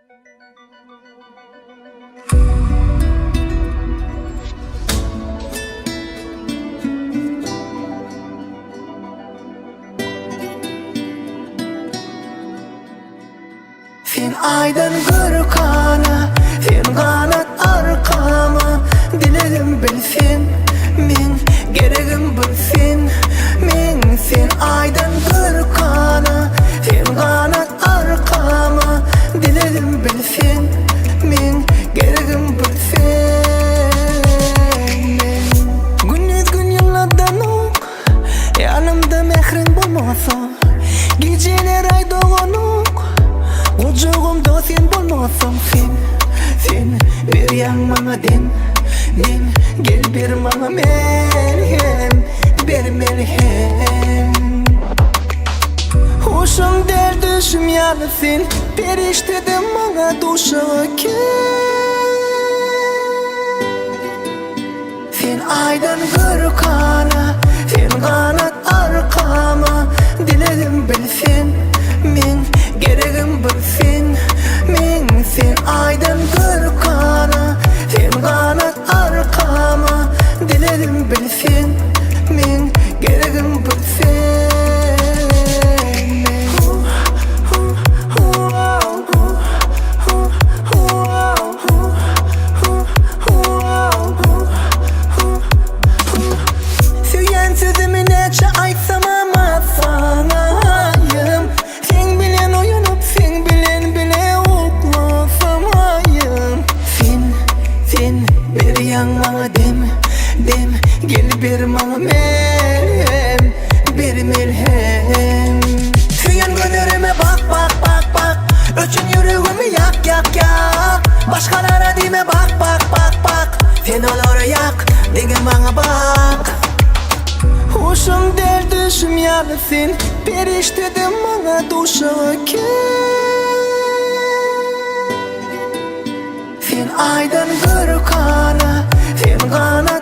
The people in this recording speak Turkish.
Sen aydan gürkana, sen kanat arkama. Dilerim bilsin, men geregim bilsin. Men sen aydan gürkana, sen kanat arkama. Dilerim bilsin, men geregim bilsin. Gündüz gün yıllardan ok, yanımda mehrin bulmasa. Geceler ay doğanok, kucağımda sen bulmasam. Sen bir yan bana dem, gel bir bana merhem, bir merhem. Hoşum derdişim yanı sen, periştedim bana duşa ki. Sen aydan gürkana, sen kanat arkama. Dilerim bilsin, men geregim bilsin. Men sen aydan gürkana, sen kanat arkama. Dilerim bilsin, men geregim bilsin. Süyen sözümü neçe aytsam ama sanayım. Sen bilen uyanıp, sen bilen bile uklasamayım. Sen bir yan bana dem, gel bir bana merhem, bir merhem. Süyen gönlüme bak, öçün yüreğimi yak. Başkalara deme bak. Sen olur yak, degen bana bak. Hoşum derdişim yanı sen, periştedim bana duşa ki. Sen aydan gürkana, sen kanat